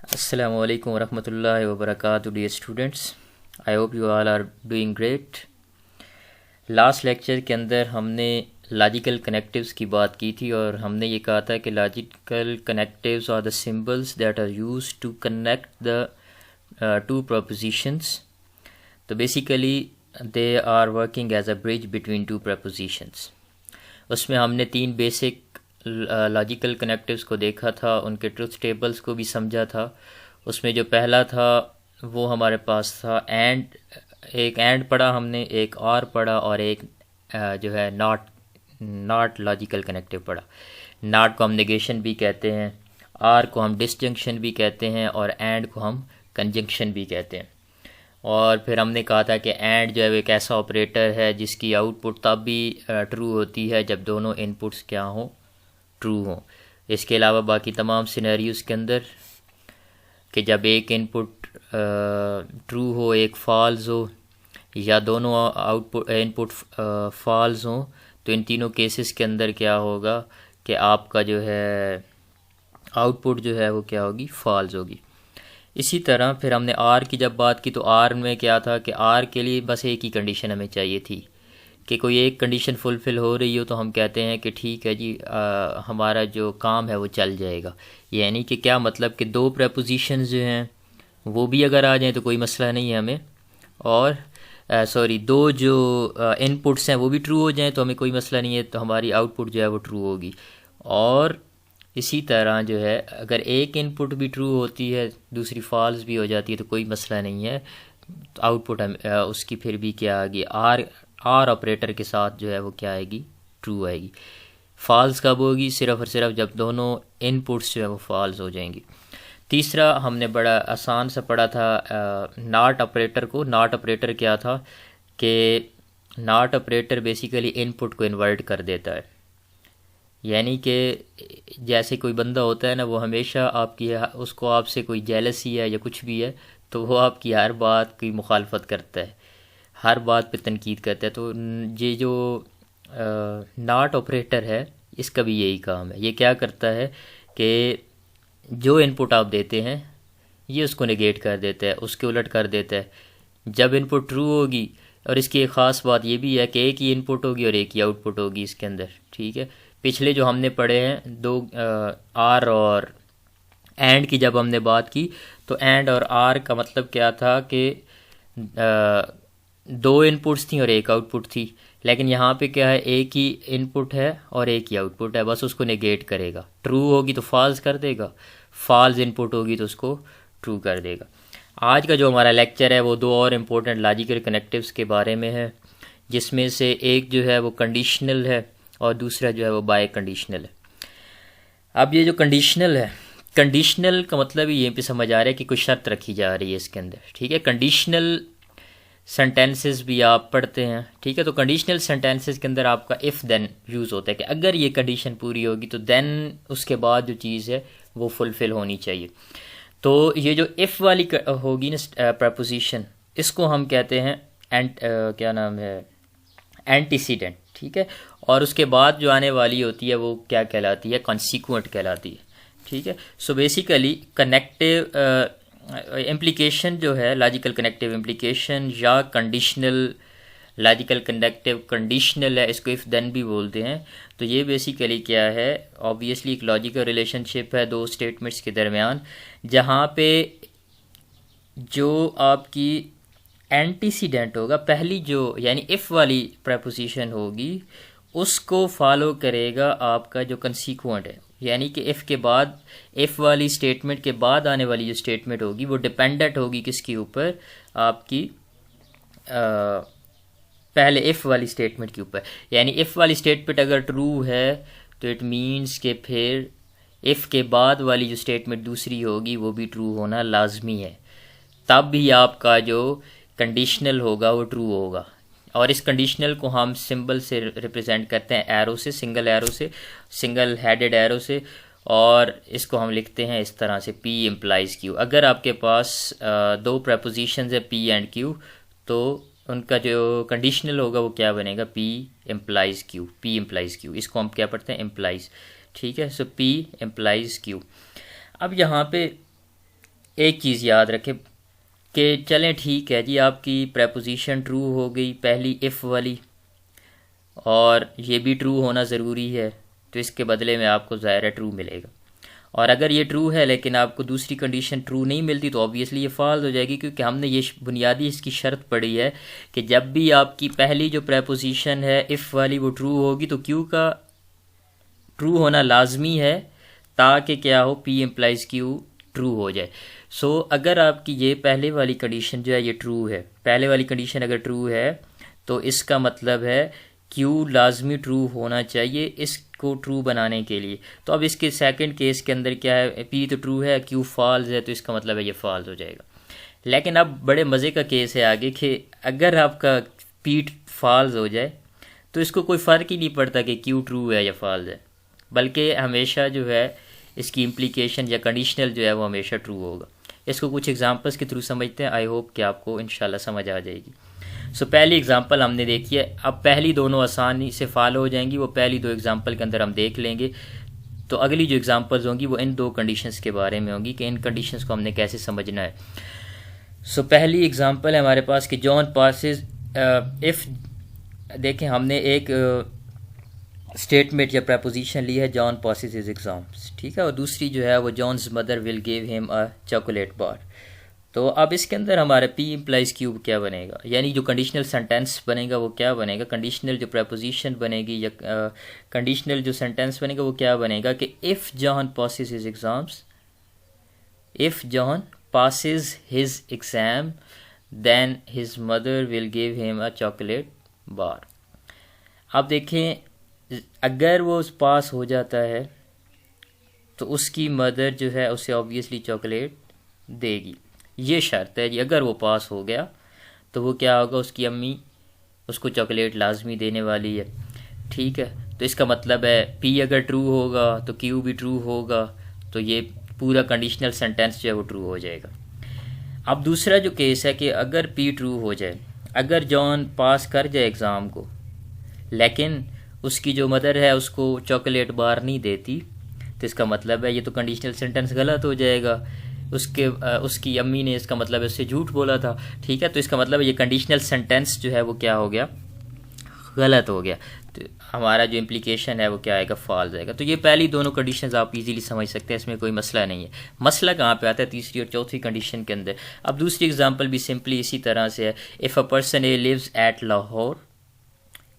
Assalamu alaikum warahmatullahi wabarakatuh dear students. I hope you all are doing great. Last lecture के अंदर हमने logical connectives की बात की थी और हमने ये कहा था कि logical connectives are the symbols that are used to connect the two propositions. तो basically they are working as a bridge between two propositions. उसमें हमने तीन बेसिक लॉजिकल कनेक्टिव्स को देखा था, उनके ट्रुथ टेबल्स को भी समझा था. उसमें जो पहला था वो हमारे पास था एंड. एक एंड पढ़ा हमने, एक और पढ़ा और एक जो है नॉट लॉजिकल कनेक्टिव पढ़ा. नॉट को हम नेगेशन भी कहते हैं, आर को हम डिसजंक्शन भी कहते हैं और एंड को हम कंजंक्शन भी कहते हैं. और फिर हमने कहा था कि एंड जो है वो एक ऐसा ऑपरेटर है जिसकी आउटपुट तब भी ट्रू होती है जब दोनों इनपुट्स क्या हों, ट्रू हों. इसके अलावा बाकी तमाम सिनेरियोज़ के अंदर कि जब एक इनपुट ट्रू हो, एक फॉल्स हो या दोनों आउटपुट इनपुट फॉल्स हो, तो इन तीनों केसेस के अंदर क्या होगा कि आपका जो है आउटपुट जो है वो क्या होगी, फॉल्स होगी. इसी तरह फिर हमने आर की जब बात की तो आर में क्या था कि आर के लिए बस एक ही कंडीशन हमें चाहिए थी कि कोई एक कंडीशन फुलफ़िल हो रही हो तो हम कहते हैं कि ठीक है जी, हमारा जो काम है वो चल जाएगा. यानी कि क्या मतलब कि दो प्रपोजिशंस जो हैं वो भी अगर आ जाएं तो कोई मसला नहीं है हमें, और दो जो इनपुट्स हैं वो भी ट्रू हो जाएं तो हमें कोई मसला नहीं है, तो हमारी आउटपुट जो है वो ट्रू होगी. और इसी तरह जो है अगर एक इनपुट भी ट्रू होती है दूसरी फॉल्स भी हो जाती है तो कोई मसला नहीं है, तो आउटपुट हम उसकी फिर भी क्या आएगी, आर ऑपरेटर के साथ जो है वो क्या आएगी, ट्रू आएगी. फॉल्स कब होगी, सिर्फ और सिर्फ जब दोनों इनपुट्स जो है वो फॉल्स हो जाएंगी. तीसरा हमने बड़ा आसान सा पढ़ा था नॉट ऑपरेटर को. नॉट ऑपरेटर क्या था कि नॉट ऑपरेटर बेसिकली इनपुट को इन्वर्ट कर देता है. यानी कि जैसे कोई बंदा होता है ना, वो हमेशा आपकी उसको आपसे कोई जेलसी है या कुछ भी है तो वो आपकी हर बात की मुखालफत करता है, हर बात पे तनकीद करता है. तो ये जो नॉट ऑपरेटर है इसका भी यही काम है. ये क्या करता है कि जो इनपुट आप देते हैं ये उसको नेगेट कर देता है, उसके उलट कर देता है जब इनपुट ट्रू होगी. और इसकी एक ख़ास बात ये भी है कि एक ही इनपुट होगी और एक ही आउटपुट होगी इसके अंदर. ठीक है, पिछले जो हमने पढ़े हैं दो आर और एंड की जब हमने बात की तो एंड और आर का मतलब क्या था कि दो इनपुट्स थी और एक आउटपुट थी. लेकिन यहाँ पे क्या है, एक ही इनपुट है और एक ही आउटपुट है, बस उसको नेगेट करेगा. ट्रू होगी तो फॉल्स कर देगा, फॉल्स इनपुट होगी तो उसको ट्रू कर देगा. आज का जो हमारा लेक्चर है वो दो और इम्पोर्टेंट लॉजिकल कनेक्टिव्स के बारे में है, जिसमें से एक जो है वो कंडीशनल है और दूसरा जो है वो बाय कंडीशनल है. अब ये जो कंडीशनल है, कंडीशनल का मतलब ये पे समझ आ रहा है कि कोई शर्त रखी जा रही है इसके अंदर. ठीक है, कंडीशनल सेंटेंसेस भी आप पढ़ते हैं. ठीक है, तो कंडीशनल सेंटेंसेस के अंदर आपका इफ़ देन यूज़ होता है कि अगर ये कंडीशन पूरी होगी तो देन उसके बाद जो चीज़ है वो फुलफ़िल होनी चाहिए. तो ये जो इफ़ वाली होगी ना प्रपोजिशन, इसको हम कहते हैं क्या नाम है, एंटीसीडेंट. ठीक है, और उसके बाद जो आने वाली होती है वो क्या कहलाती है, कॉन्सिक्वेंट कहलाती है. ठीक है, सो बेसिकली कनेक्टिव इम्प्लीकेशन जो है, लॉजिकल कनेक्टिव इम्प्लीकेशन या कंडीशनल लॉजिकल कनेक्टिव कंडीशनल है, इसको इफ़ देन भी बोलते हैं. तो ये बेसिकली क्या है, ऑब्वियसली एक लॉजिकल रिलेशनशिप है दो स्टेटमेंट्स के दरमियान, जहाँ पे जो आपकी एंटीसीडेंट होगा, पहली जो यानी इफ़ वाली प्रपोजिशन होगी उसको फॉलो करेगा आपका जो कंसीक्वेंट है. यानी कि इफ़ के बाद, इफ़ वाली स्टेटमेंट के बाद आने वाली जो स्टेटमेंट होगी वो डिपेंडेंट होगी किसके ऊपर, आपकी पहले इफ़ वाली स्टेटमेंट के ऊपर. यानी इफ़ वाली स्टेटमेंट अगर ट्रू है तो इट मीन्स कि फिर इफ़ के बाद वाली जो स्टेटमेंट दूसरी होगी वो भी ट्रू होना लाजमी है, तब भी आपका जो कंडीशनल होगा वो ट्रू होगा. और इस कंडीशनल को हम सिंबल से रिप्रेजेंट करते हैं, एरो से, सिंगल एरो से, सिंगल हेडेड एरो से. और इसको हम लिखते हैं इस तरह से, P इम्प्लाइज Q. अगर आपके पास दो प्रपोजिशंस है P एंड Q, तो उनका जो कंडीशनल होगा वो क्या बनेगा, P implies Q. P implies Q, इसको हम क्या पढ़ते हैं, इम्प्लाइज. ठीक है, सो P इम्प्लाइज Q. अब यहाँ पे एक चीज़ याद रखें कि चलें ठीक है जी, आपकी प्रपोजिशन ट्रू हो गई पहली इफ़ वाली, और ये भी ट्रू होना ज़रूरी है, तो इसके बदले में आपको ज़ाहिर है ट्रू मिलेगा। और अगर ये ट्रू है लेकिन आपको दूसरी कंडीशन ट्रू नहीं मिलती तो ऑब्वियसली ये फॉल्स हो जाएगी, क्योंकि हमने ये बुनियादी इसकी शर्त पड़ी है कि जब भी आपकी पहली जो प्रपोजिशन है इफ़ वाली वो ट्रू होगी तो क्यू का ट्रू होना लाजमी है, ताकि क्या हो, पी इम्प्लाइज क्यू ट्रू हो जाए। अगर आपकी ये पहले वाली कंडीशन जो है ये ट्रू है, पहले वाली कंडीशन अगर ट्रू है तो इसका मतलब है क्यू लाजमी ट्रू होना चाहिए इसको ट्रू बनाने के लिए। तो अब इसके सेकंड केस के अंदर क्या है, पी तो ट्रू है, क्यू फॉल्स है, तो इसका मतलब है ये फॉल्स हो जाएगा। लेकिन अब बड़े मज़े का केस है आगे कि अगर आपका पी फॉल्स हो जाए तो इसको कोई फ़र्क ही नहीं पड़ता कि क्यू ट्रू है या फॉल्स है, बल्कि हमेशा जो है इसकी इम्प्लीकेशन या कंडीशनल जो है वो हमेशा ट्रू होगा। इसको कुछ एग्जांपल्स के थ्रू समझते हैं, आई होप कि आपको इंशाल्लाह समझ आ जाएगी। पहली एग्जांपल हमने देखी है, अब पहली दोनों आसानी से फॉलो हो जाएंगी, वो पहली दो एग्जांपल के अंदर हम देख लेंगे। तो अगली जो एग्जांपल्स होंगी वो इन दो कंडीशंस के बारे में होंगी कि इन कंडीशंस को हमने कैसे समझना है। पहली एग्जांपल है हमारे पास कि जॉन पासिस इफ़, देखें हमने एक स्टेटमेंट या प्रपोजिशन ली है, जॉन पासिस हिज एग्ज़ाम्स, ठीक है, और दूसरी जो है वो John's mother will give him a chocolate bar. तो अब इसके अंदर हमारे पी इम्प्लाइज क्यू क्या बनेगा, यानी जो कंडीशनल सेंटेंस बनेगा वो क्या बनेगा, कंडीशनल जो प्रपोजिशन बनेगी या कंडीशनल जो सेंटेंस बनेगा वो क्या बनेगा कि if John passes his exams, if John passes his exam then his mother will give him a chocolate bar. अब देखें, अगर वो पास हो जाता है तो उसकी मदर जो है उसे ऑब्वियसली चॉकलेट देगी, ये शर्त है जी। अगर वो पास हो गया तो वो क्या होगा, उसकी अम्मी उसको चॉकलेट लाजमी देने वाली है, ठीक है। तो इसका मतलब है पी अगर ट्रू होगा तो क्यू भी ट्रू होगा, तो ये पूरा कंडीशनल सेंटेंस जो है वो ट्रू हो जाएगा। अब दूसरा जो केस है कि अगर पी ट्रू हो जाए, अगर जॉन पास कर जाए एग्ज़ाम को लेकिन उसकी जो मदर है उसको चॉकलेट बार नहीं देती, तो इसका मतलब है ये तो कंडीशनल सेंटेंस गलत हो जाएगा। उसकी अम्मी ने, इसका मतलब है उससे झूठ बोला था, ठीक है। तो इसका मतलब है ये कंडीशनल सेंटेंस जो है वो क्या हो गया, गलत हो गया। तो हमारा जो इम्प्लीकेशन है वो क्या आएगा, फॉल्स आएगा। तो ये पहली दोनों कंडीशंस आप इजीली समझ सकते हैं, इसमें कोई मसला नहीं है। मसला कहाँ पे आता है, तीसरी और चौथी कंडीशन के अंदर। अब दूसरी एग्जांपल भी सिंपली इसी तरह से है, if a person A lives at Lahore.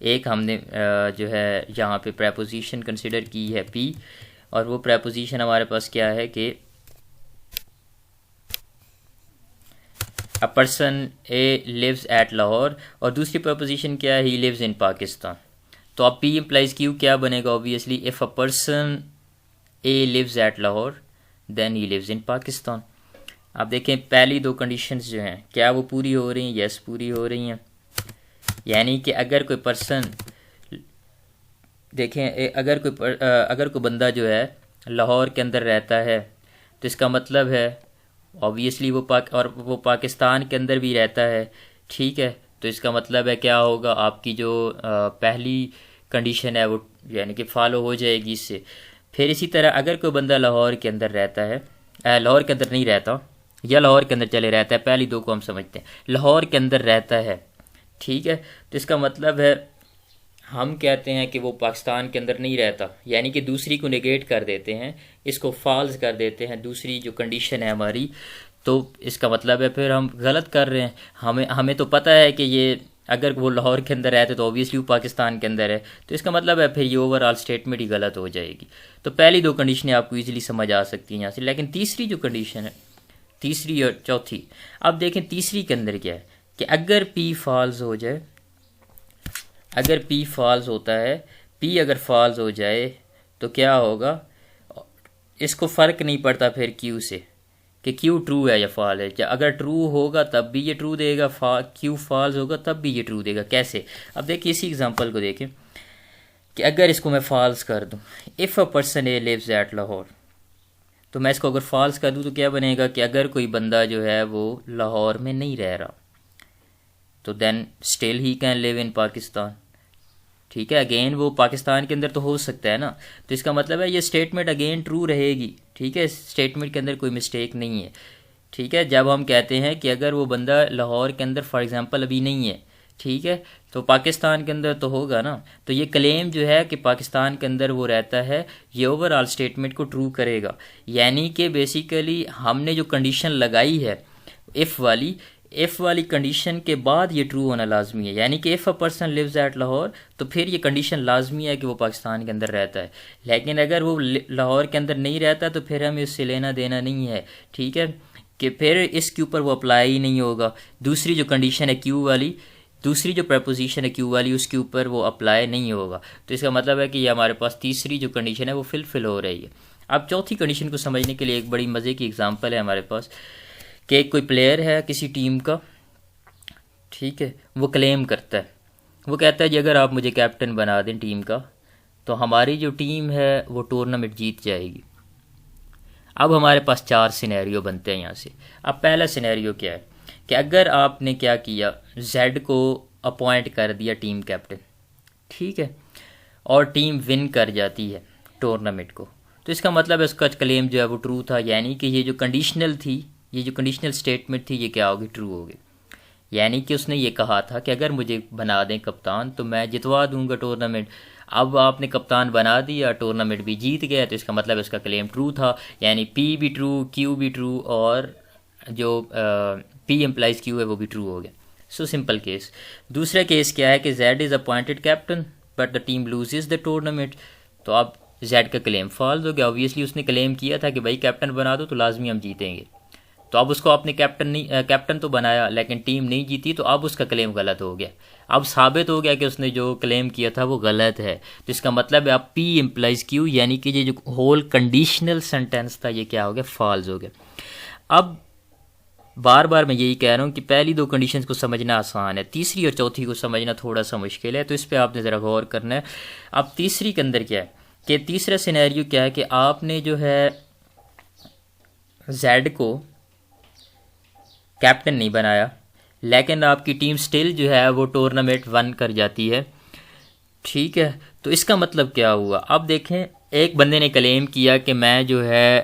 एक हमने जो है यहाँ पे प्रपोजिशन कंसिडर की है पी, और वो प्रपोजिशन हमारे पास क्या है कि a person A lives at Lahore, और दूसरी प्रपोजिशन क्या है, ही लिव्स इन पाकिस्तान। तो अब पी इम्प्लाइज क्यू क्या बनेगा, obviously if a person A lives at Lahore then he lives in Pakistan. अब देखें पहली दो कंडीशंस जो हैं क्या वो पूरी हो रही हैं, यस पूरी हो रही हैं। यानी कि अगर कोई पर्सन, देखें अगर कोई बंदा जो है लाहौर के अंदर रहता है तो इसका मतलब है ऑब्वियसली वो पाकिस्तान के अंदर भी रहता है, ठीक है। तो इसका मतलब है क्या होगा, आपकी जो पहली कंडीशन है वो यानी कि फॉलो हो जाएगी इससे। फिर इसी तरह अगर कोई बंदा लाहौर के अंदर रहता है, लाहौर के अंदर नहीं रहता या लाहौर के अंदर चले रहता है, पहली दो को हम समझते हैं, लाहौर के अंदर रहता है, ठीक है। तो इसका मतलब है हम कहते हैं कि वो पाकिस्तान के अंदर नहीं रहता, यानी कि दूसरी को नेगेट कर देते हैं, इसको फॉल्स कर देते हैं, दूसरी जो कंडीशन है हमारी। तो इसका मतलब है फिर हम गलत कर रहे हैं। हमें तो पता है कि ये अगर वो लाहौर के अंदर रहते तो ऑब्वियसली वो पाकिस्तान के अंदर है, तो इसका मतलब है फिर ये ओवरऑल स्टेटमेंट ही गलत हो जाएगी। तो पहली दो कंडीशनें आपको ईजिली समझ आ सकती हैं यहाँ से। लेकिन तीसरी जो कंडीशन है, तीसरी और चौथी, अब देखें तीसरी के अंदर क्या है कि अगर पी फॉल्स हो जाए, अगर पी फॉल्स होता है, पी अगर फॉल्स हो जाए तो क्या होगा, इसको फ़र्क नहीं पड़ता फिर क्यू से कि क्यू ट्रू है या फॉल है। अगर ट्रू होगा तब भी ये ट्रू देगा, क्यू फॉल्स होगा तब भी ये ट्रू देगा। कैसे, अब देखिए इसी एग्जांपल को देखें कि अगर इसको मैं फॉल्स कर दूं, if a person A lives at Lahore, तो मैं इसको अगर फॉल्स कर दूं तो क्या बनेगा कि अगर कोई बंदा जो है वो लाहौर में नहीं रह रहा तो then still he can live in Pakistan, ठीक है। अगेन वो पाकिस्तान के अंदर तो हो सकता है ना, तो इसका मतलब है ये स्टेटमेंट अगेन ट्रू रहेगी, ठीक है। स्टेटमेंट के अंदर कोई मिस्टेक नहीं है, ठीक है, जब हम कहते हैं कि अगर वो बंदा लाहौर के अंदर फॉर एग्जांपल अभी नहीं है, ठीक है, तो पाकिस्तान के अंदर तो होगा ना, तो ये क्लेम जो है कि पाकिस्तान के अंदर वो रहता है, ये ओवरऑल स्टेटमेंट को ट्रू करेगा। यानी कि बेसिकली हमने जो कंडीशन लगाई है इफ़ वाली कंडीशन के बाद ये ट्रू होना लाजमी है। यानी कि if a person lives at Lahore, तो फिर ये कंडीशन लाजमी है कि वो पाकिस्तान के अंदर रहता है। लेकिन अगर वो लाहौर के अंदर नहीं रहता तो फिर हमें उससे लेना देना नहीं है, ठीक है, कि फिर इसके ऊपर वो अप्लाई ही नहीं होगा। दूसरी जो कंडीशन है क्यू वाली, दूसरी जो प्रपोजिशन है क्यू वाली, उसके ऊपर वो अप्लाई नहीं होगा। तो इसका मतलब है कि ये हमारे पास तीसरी जो कंडीशन है वो फिल हो रही है। अब चौथी कंडीशन को समझने के लिए एक बड़ी मज़े की एग्जांपल है हमारे पास कि कोई प्लेयर है किसी टीम का, ठीक है, वो क्लेम करता है, वो कहता है कि अगर आप मुझे कैप्टन बना दें टीम का तो हमारी जो टीम है वो टूर्नामेंट जीत जाएगी। अब हमारे पास 4 सिनेरियो बनते हैं यहाँ से। अब पहला सिनेरियो क्या है कि अगर आपने क्या किया, जेड को अपॉइंट कर दिया टीम कैप्टन, ठीक है, और टीम विन कर जाती है टूर्नामेंट को, तो इसका मतलब है उसका क्लेम जो है वो ट्रू था। यानी कि ये जो कंडीशनल थी, ये जो कंडीशनल स्टेटमेंट थी, ये क्या होगी, ट्रू होगी। यानी कि उसने ये कहा था कि अगर मुझे बना दें कप्तान तो मैं जितवा दूंगा टूर्नामेंट। अब आपने कप्तान बना दिया, टूर्नामेंट भी जीत गया, तो इसका मतलब इसका क्लेम ट्रू था। यानी पी भी ट्रू, क्यू भी ट्रू, और जो पी एम्प्लाइज क्यू है वो भी ट्रू हो गया। So simple case. दूसरा केस क्या है कि Z is appointed captain but the team loses the tournament, तो अब जेड का क्लेम फॉल्स हो गया। ऑब्वियसली उसने क्लेम किया था कि भाई कैप्टन बना दो तो लाजमी हम जीतेंगे, तो अब उसको आपने कैप्टन तो बनाया लेकिन टीम नहीं जीती, तो अब उसका क्लेम गलत हो गया। अब साबित हो गया कि उसने जो क्लेम किया था वो गलत है। तो इसका मतलब है अब पी इम्प्लाइज क्यू, यानी कि ये जो होल कंडीशनल सेंटेंस था ये क्या हो गया, फॉल्स हो गया। अब बार बार मैं यही कह रहा हूँ कि पहली 2 कंडीशंस को समझना आसान है, तीसरी और चौथी को समझना थोड़ा सा मुश्किल है, तो इस पर आपने ज़रा गौर करना है। अब तीसरी के अंदर क्या है कि तीसरा सिनेरियो क्या है कि आपने जो है जेड को कैप्टन नहीं बनाया लेकिन आपकी टीम स्टिल जो है वो टूर्नामेंट वन कर जाती है, ठीक है। तो इसका मतलब क्या हुआ, अब देखें, एक बंदे ने क्लेम किया कि मैं जो है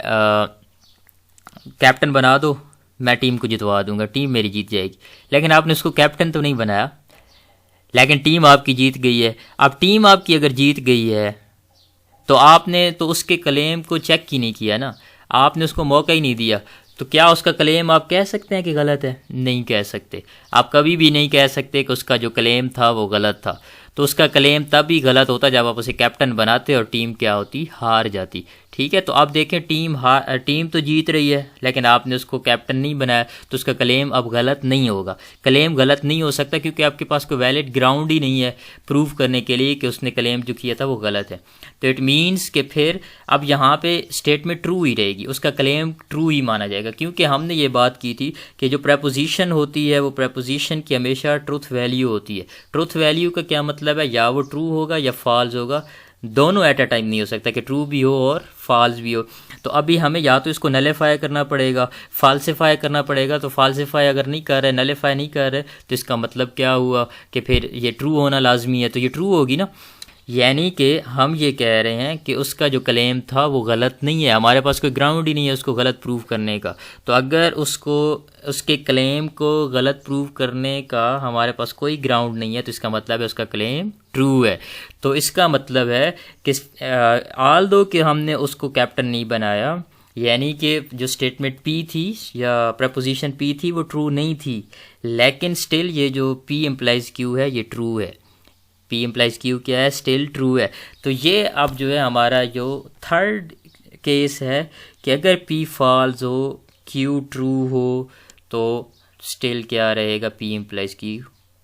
कैप्टन बना दो, मैं टीम को जितवा दूंगा, टीम मेरी जीत जाएगी, लेकिन आपने उसको कैप्टन तो नहीं बनाया, लेकिन टीम आपकी जीत गई है। अब टीम आपकी अगर जीत गई है तो आपने तो उसके क्लेम को चेक ही नहीं किया ना, आपने उसको मौका ही नहीं दिया, तो क्या उसका क्लेम आप कह सकते हैं कि गलत है? नहीं कह सकते। आप कभी भी नहीं कह सकते कि उसका जो क्लेम था वो गलत था। तो उसका क्लेम तब ही गलत होता जब आप उसे कैप्टन बनाते और टीम क्या होती, हार जाती, ठीक है। तो आप देखें टीम तो जीत रही है लेकिन आपने उसको कैप्टन नहीं बनाया, तो उसका क्लेम अब गलत नहीं होगा। क्लेम गलत नहीं हो सकता क्योंकि आपके पास कोई वैलिड ग्राउंड ही नहीं है प्रूव करने के लिए कि उसने क्लेम जो किया था वो गलत है। तो इट मीन्स कि फिर अब यहाँ पे स्टेटमेंट ट्रू ही रहेगी, उसका क्लेम ट्रू ही माना जाएगा, क्योंकि हमने ये बात की थी कि जो प्रपोजिशन होती है वो प्रपोजिशन की हमेशा ट्रुथ वैल्यू होती है। ट्रुथ वैल्यू का क्या मतलब है, या वो ट्रू होगा या फॉल्स होगा, दोनों एट अ टाइम नहीं हो सकता कि ट्रू भी हो और फॉल्स भी हो। तो अभी हमें या तो इसको नलीफाई करना पड़ेगा, फाल्सिफाई करना पड़ेगा। तो फाल्सिफाई अगर नहीं कर रहे, नलीफाई नहीं कर रहे, तो इसका मतलब क्या हुआ कि फिर ये ट्रू होना लाजमी है, तो ये ट्रू होगी ना। यानी कि हम ये कह रहे हैं कि उसका जो क्लेम था वो गलत नहीं है, हमारे पास कोई ग्राउंड ही नहीं है उसको गलत प्रूव करने का। तो अगर उसको उसके क्लेम को गलत प्रूव करने का हमारे पास कोई ग्राउंड नहीं है, तो इसका मतलब है उसका क्लेम ट्रू है। तो इसका मतलब है कि ऑल दो कि हमने उसको कैप्टन नहीं बनाया, यानी कि जो स्टेटमेंट पी थी या प्रपोजिशन पी थी वो ट्रू नहीं थी, लेकिन स्टिल ये जो पी इम्प्लाइज क्यू है ये ट्रू है। पी इम्प्लाइज क्यू क्या है, स्टिल ट्रू है। तो ये अब जो है हमारा जो थर्ड केस है कि अगर पी फॉल्स हो, क्यू ट्रू हो, तो स्टिल क्या रहेगा, पी इम्प्लाइज क्यू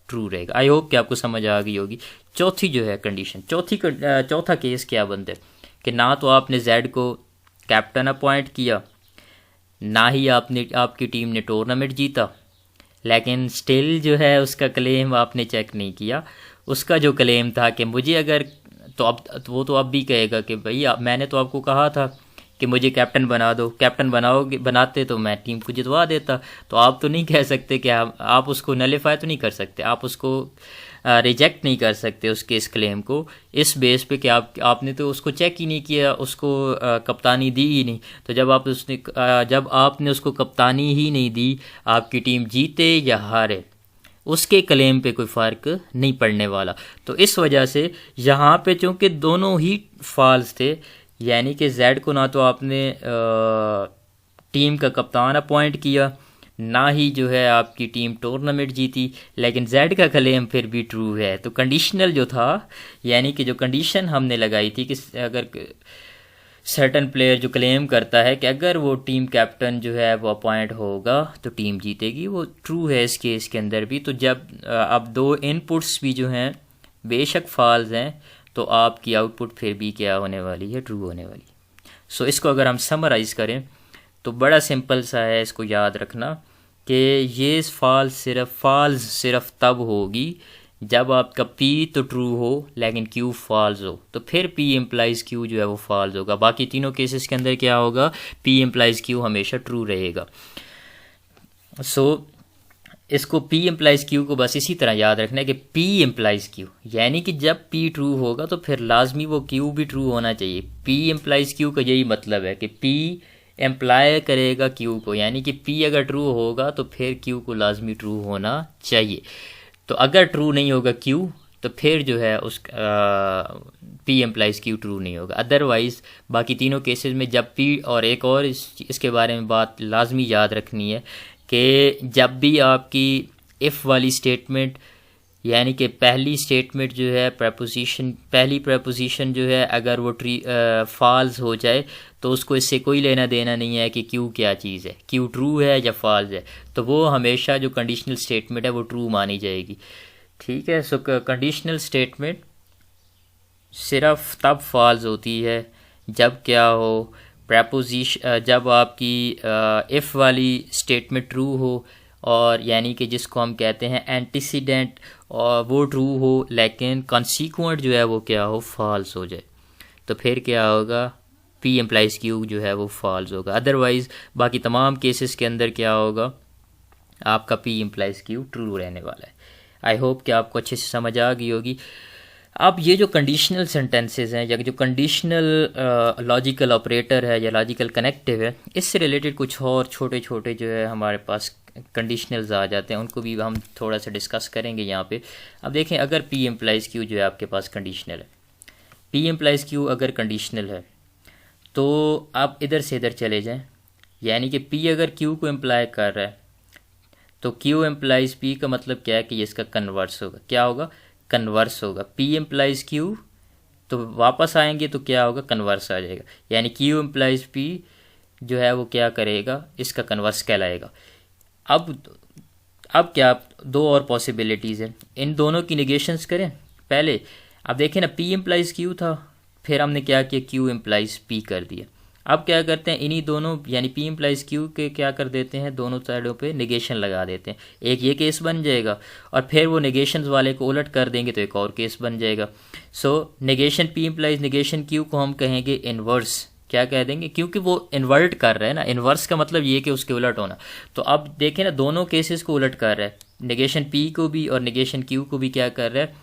ट्रू रहेगा। आई होप कि आपको समझ आ गई होगी। चौथी जो है कंडीशन, चौथा केस क्या बनता है कि ना तो आपने जेड को कैप्टन अपॉइंट किया, ना ही आपकी टीम ने टूर्नामेंट जीता, लेकिन स्टिल जो है उसका क्लेम आपने चेक नहीं किया। उसका जो क्लेम था कि मुझे अगर, तो अब वो तो अब भी कहेगा कि भाई मैंने तो आपको कहा था कि मुझे कैप्टन बना दो, कैप्टन बनाओगे, बनाते तो मैं टीम को जितवा देता। तो आप तो नहीं कह सकते कि आप उसको नलीफाई तो नहीं कर सकते, आप उसको रिजेक्ट नहीं कर सकते उसके इस क्लेम को इस बेस पे कि आपने तो उसको चेक ही नहीं किया, उसको कप्तानी दी ही नहीं। तो जब आपने उसको कप्तानी ही नहीं दी, आपकी टीम जीते या हारे, उसके क्लेम पे कोई फ़र्क नहीं पड़ने वाला। तो इस वजह से यहाँ पे चूँकि दोनों ही फॉल्स थे, यानी कि जेड को ना तो आपने टीम का कप्तान अपॉइंट किया, ना ही जो है आपकी टीम टूर्नामेंट जीती, लेकिन जेड का क्लेम फिर भी ट्रू है। तो कंडीशनल जो था, यानी कि जो कंडीशन हमने लगाई थी कि अगर सर्टन प्लेयर जो क्लेम करता है कि अगर वो टीम कैप्टन जो है वो अपॉइंट होगा तो टीम जीतेगी, वो ट्रू है इस केस के अंदर भी। तो जब अब दो इनपुट्स भी जो हैं बेशक फॉल्स हैं, तो आपकी आउटपुट फिर भी क्या होने वाली है, ट्रू होने वाली। सो इसको अगर हम समराइज़ करें तो बड़ा सिंपल सा है, इसको याद रखना कि ये फॉल्स सिर्फ तब होगी जब आपका P तो ट्रू हो लेकिन Q फॉल्स हो, तो फिर P इम्प्लाइज Q जो है वो फॉल्स होगा। बाकी तीनों केसेस के अंदर क्या होगा, P इम्प्लाइज Q हमेशा ट्रू रहेगा। सो इसको P इम्प्लाइज Q को बस इसी तरह याद रखना है कि P इम्प्लाइज Q, यानी कि जब P ट्रू होगा तो फिर लाजमी वो Q भी ट्रू होना चाहिए। P इम्प्लाइज Q का यही मतलब है कि P एम्प्लाई करेगा Q को, यानी कि P अगर ट्रू होगा तो फिर Q को लाजमी ट्रू होना चाहिए। तो अगर ट्रू नहीं होगा Q तो फिर जो है उस P एम्प्लाइज Q ट्रू नहीं होगा। अदरवाइज़ बाकी तीनों केसेस में जब P, और एक और इसके बारे में बात लाजमी याद रखनी है कि जब भी आपकी इफ़ वाली स्टेटमेंट, यानी कि पहली स्टेटमेंट जो है पहली प्रपोजिशन जो है अगर वो फॉल्स हो जाए तो उसको इससे कोई लेना देना नहीं है कि Q क्या चीज़ है, Q ट्रू है या फॉल्स है, तो वो हमेशा जो कंडीशनल स्टेटमेंट है वो ट्रू मानी जाएगी। ठीक है। सो कंडीशनल स्टेटमेंट सिर्फ तब फॉल्स होती है जब क्या हो, जब आपकी इफ़ वाली स्टेटमेंट ट्रू हो, और यानी कि जिसको हम कहते हैं एंटीसीडेंट, और वो ट्रू हो लेकिन कॉन्सिक्वेंट जो है वो क्या हो, फॉल्स हो जाए, तो फिर क्या होगा, P इम्प्लाइज Q जो है वो फॉल्स होगा। अदरवाइज़ बाकी तमाम केसेस के अंदर क्या होगा, आपका P इम्प्लाइज Q ट्रू रहने वाला है। आई होप कि आपको अच्छे से समझ आ गई होगी। अब ये जो कंडीशनल सेंटेंसेस हैं या जो कंडीशनल लॉजिकल ऑपरेटर है या लॉजिकल कनेक्टिव है, इससे रिलेटेड कुछ और छोटे छोटे जो है हमारे पास कंडीशनल्स आ जाते हैं, उनको भी हम थोड़ा सा डिस्कस करेंगे यहाँ पे। अब देखें, अगर P इम्प्लाइज Q जो है आपके पास कंडीशनल है, P इम्प्लाइज Q अगर कंडीशनल है तो आप इधर से इधर चले जाएं, यानी कि P अगर Q को इम्प्लाई कर रहा है तो Q इम्प्लाइज P का मतलब क्या है कि ये इसका कन्वर्स होगा। क्या होगा, कन्वर्स होगा। P इम्प्लाइज Q तो वापस आएंगे तो क्या होगा, कन्वर्स आ जाएगा, यानी Q इम्प्लाइज P जो है वो क्या करेगा, इसका कन्वर्स कहलाएगा। अब क्या, दो और पॉसिबिलिटीज़ हैं, इन दोनों की निगेशंस करें पहले। अब देखें ना, P इम्प्लाइज Q था, फिर हमने क्या किया, Q इम्प्लाइज P कर दिया। अब क्या करते हैं, इन्हीं दोनों यानी P इम्प्लाइज Q के क्या कर देते हैं, दोनों साइडों पे निगेशन लगा देते हैं। एक ये केस बन जाएगा और फिर वो निगेशंस वाले को उलट कर देंगे तो एक और केस बन जाएगा। So negation P implies negation Q को हम कहेंगे इन्वर्स। क्या कह देंगे, क्योंकि वो इन्वर्ट कर रहा है ना, इन्वर्स का मतलब ये कि उसके उलट होना। तो अब देखें ना, दोनों केसेस को उलट कर रहा है, निगेशन P को भी और निगेशन Q को भी क्या कर रहा है,